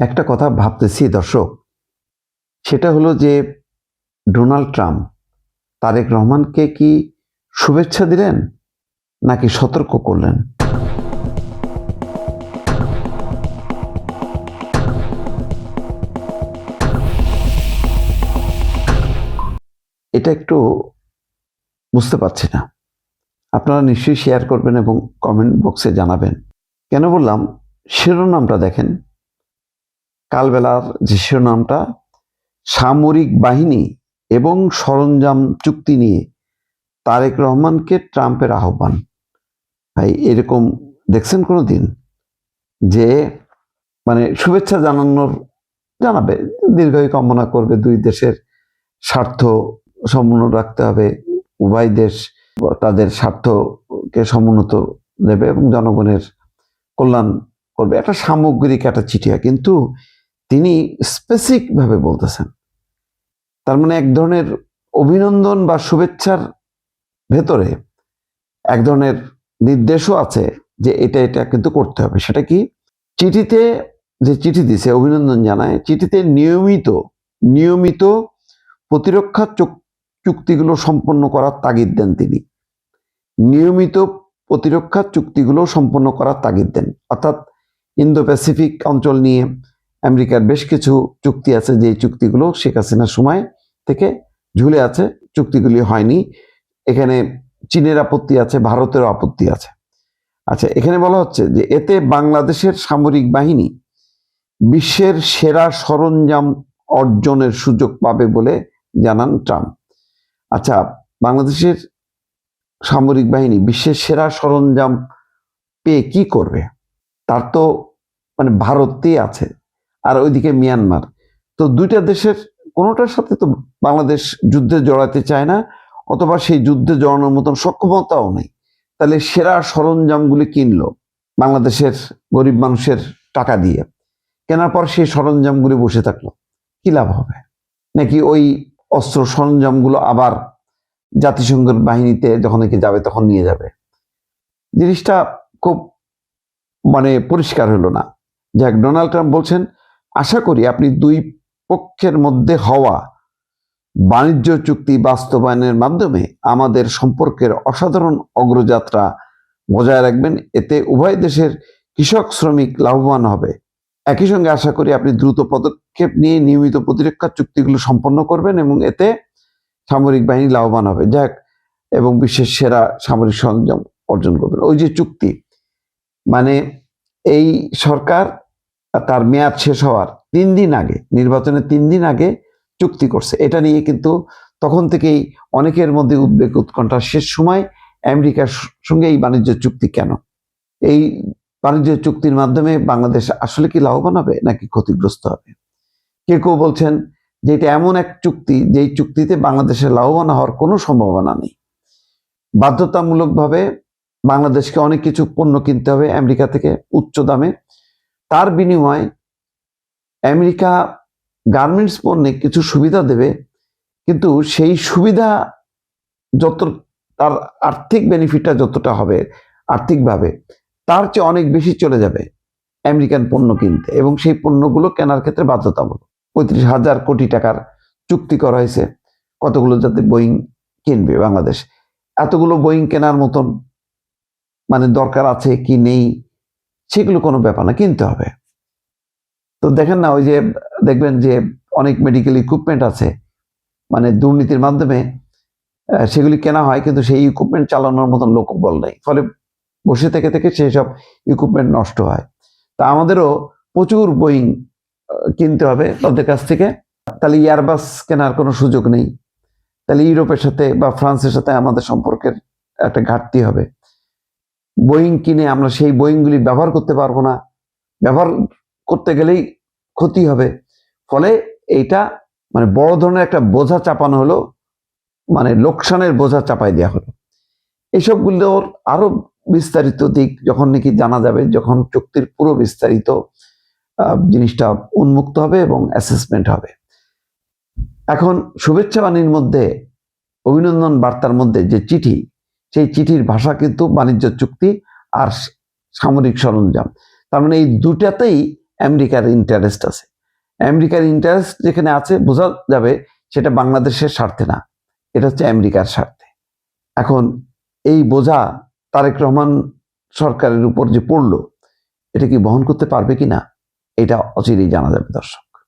একটা কথা ভাবতেছি দর্শক, সেটা হলো যে ডোনাল্ড ট্রাম্প তারেক রহমানকে কি শুভেচ্ছা দিলেন নাকি সতর্ক করলেন? এটা একটু বুঝতে পারছি না। আপনারা নিশ্চয়ই শেয়ার করবেন এবং কমেন্ট বক্সে জানাবেন। কেন বললাম, শিরোনামটা দেখেন, কালবেলার যে শিরোনামটা, সামরিক বাহিনী এবং সরঞ্জাম চুক্তি নিয়ে তারেক রহমানকে ট্রাম্পের আহ্বান। ভাই, এরকম দেখছেন কোনো দিন যে শুভেচ্ছা জানাবে, দীর্ঘায়ু কামনা করবে, দুই দেশের স্বার্থ সমুন্নত রাখতে হবে, উভয় দেশ তাদের স্বার্থকে সমুন্নত দেবে এবং জনগণের কল্যাণ করবে, একটা সামগ্রিক একটা চিঠি। কিন্তু তিনি স্পেসিফিক ভাবে বলতেছেন, তার মানে এক ধরনের অভিনন্দন বা শুভেচ্ছার ভেতরে এক ধরনের নির্দেশও আছে যে এটা এটা কিন্তু করতে হবে। সেটা কি? চিঠিতে যে চিঠি দিছে, অভিনন্দন জানায়, চিঠিতে নিয়মিত প্রতিরক্ষা চুক্তিগুলো সম্পন্ন করার তাগিদ দেন তিনি। নিয়মিত প্রতিরক্ষা চুক্তিগুলো সম্পন্ন করার তাগিদ দেন, অর্থাৎ ইন্দো প্যাসিফিক অঞ্চল নিয়ে আমেরিকার বেশ কিছু চুক্তি আছে, যে চুক্তিগুলো শেখ হাসিনার সময় থেকে ঝুলে আছে, চুক্তিগুলি হয়নি। এখানে চীনের আপত্তি আছে, ভারতেরও আপত্তি আছে। আচ্ছা, এখানে বলা হচ্ছে যে এতে বাংলাদেশের সামরিক বাহিনী বিশ্বের সেরা সরঞ্জাম অর্জনের সুযোগ পাবে বলে জানান ট্রাম্প। আচ্ছা, বাংলাদেশের সামরিক বাহিনী বিশ্বের সেরা সরঞ্জাম পেয়ে কি করবে? তার তো ভারতেই আছে, আর ওইদিকে মিয়ানমার। তো দুইটা দেশের কোনোটার সাথে তো বাংলাদেশ যুদ্ধে জড়াতে চায় না, অথবা সেই যুদ্ধে জড়ানোর মতন সক্ষমতাও নেই। তাহলে সেরা সরঞ্জামগুলি কিনলো বাংলাদেশের গরিব মানুষের টাকা দিয়ে, কেনার পর সেই সরঞ্জামগুলি বসে থাকলো, কি লাভ হবে? নাকি ওই অস্ত্র সরঞ্জামগুলো আবার জাতিসংঘের বাহিনীতে যখন নাকি যাবে তখন নিয়ে যাবে? জিনিসটা খুব পরিষ্কার হলো না। যাক, ডোনাল্ড ট্রাম্প বলছেন, আশা করি আপনি দুই পক্ষের মধ্যে হওয়া বাণিজ্য চুক্তি বাস্তবায়নের মাধ্যমে আমাদের সম্পর্কের অসাধারণ অগ্রযাত্রা বজায় রাখবেন। এতে উভয় দেশের কৃষক শ্রমিক লাভবান হবে। একই সঙ্গে আশা করি আপনি দ্রুত পদক্ষেপ নিয়ে নিয়মিত প্রতিরক্ষা চুক্তিগুলো সম্পন্ন করবেন এবং এতে সামরিক বাহিনী লাভবান হবে, যাক, এবং বিশ্বের সেরা সামরিক সরঞ্জাম অর্জন করবেন। ওই যে চুক্তি, এই সরকার তার মেয়াদ শেষ হওয়ার 3 দিন আগে, নির্বাচনের 3 দিন আগে চুক্তি করছে। এটা নিয়ে কিন্তু তখন থেকেই অনেকের মধ্যে উদ্বেগ উৎকণ্ঠা, শেষ সময় আমেরিকার সঙ্গে এই বাণিজ্য চুক্তি কেন? এই বাণিজ্য চুক্তির মাধ্যমে বাংলাদেশ আসলে কি লাভবান হবে নাকি ক্ষতিগ্রস্ত হবে? কেউ বলছেন যে এটা এমন এক চুক্তি, যেই চুক্তিতে বাংলাদেশের লাভবান হওয়ার কোনো সম্ভাবনা নেই। বাধ্যতামূলকভাবে বাংলাদেশকে অনেক কিছু পণ্য কিনতে হবে আমেরিকা থেকে উচ্চ দামে। তার বিনিময়ে আমেরিকা গার্মেন্টস পণ্যে কিছু সুবিধা দেবে, কিন্তু সেই সুবিধা যত, তার আর্থিক বেনিফিটটা যতটা হবে আর্থিকভাবে, তার চেয়ে অনেক বেশি চলে যাবে আমেরিকান পণ্য কিনতে, এবং সেই পণ্যগুলো কেনার ক্ষেত্রে বাধ্যতামূলক। 35,000 কোটি টাকার চুক্তি করা হয়েছে, কতগুলো যাতে বোয়িং কিনবে বাংলাদেশ। এতগুলো বোয়িং কেনার মতন দরকার আছে কি নেই, সেগুলো কোনো ব্যাপার না, কিনতে হবে। তো দেখেন না, ওই যে দেখবেন যে অনেক মেডিকেল ইকুইপমেন্ট আছে, দুর্নীতির মাধ্যমে সেগুলি কেনা হয়, কিন্তু সেই ইকুইপমেন্ট চালানোর মতন লোকবল নেই, ফলে বসে থেকে থেকে সেই সব ইকুইপমেন্ট নষ্ট হয়। তা আমাদেরও প্রচুর বোয়িং কিনতে হবে তাদের কাছ থেকে। তাহলে এয়ারবাস কেনার কোনো সুযোগ নেই, তাহলে ইউরোপের সাথে বা ফ্রান্সের সাথে আমাদের সম্পর্কের একটা ঘাটতি হবে। বোয়িং কিনে আমরা সেই বোয়িংগুলি ব্যবহার করতে পারবো না, ব্যবহার করতে গেলেই ক্ষতি হবে। ফলে এইটা বড় ধরনের একটা বোঝা চাপানো হলো, লোকসানের বোঝা চাপাই দেওয়া হলো। এইসবগুলোর আরো বিস্তারিত দিক যখন নাকি জানা যাবে, যখন চুক্তির পুরো বিস্তারিত জিনিসটা উন্মুক্ত হবে এবং অ্যাসেসমেন্ট হবে। এখন শুভেচ্ছা বাণীর মধ্যে, অভিনন্দন বার্তার মধ্যে যে চিঠি, সেই চিঠির ভাষা কিন্তু বাণিজ্য চুক্তি আর সামরিক সরঞ্জাম। তার এই দুটাতেই আমেরিকার ইন্টারেস্ট আছে। আমেরিকার ইন্টারেস্ট যেখানে আছে বোঝা যাবে সেটা বাংলাদেশের স্বার্থে না, এটা হচ্ছে আমেরিকার স্বার্থে। এখন এই বোঝা তারেক রহমান সরকারের উপর যে পড়লো, এটা কি বহন করতে পারবে কিনা, এটা অচিরেই জানা যাবে দর্শক।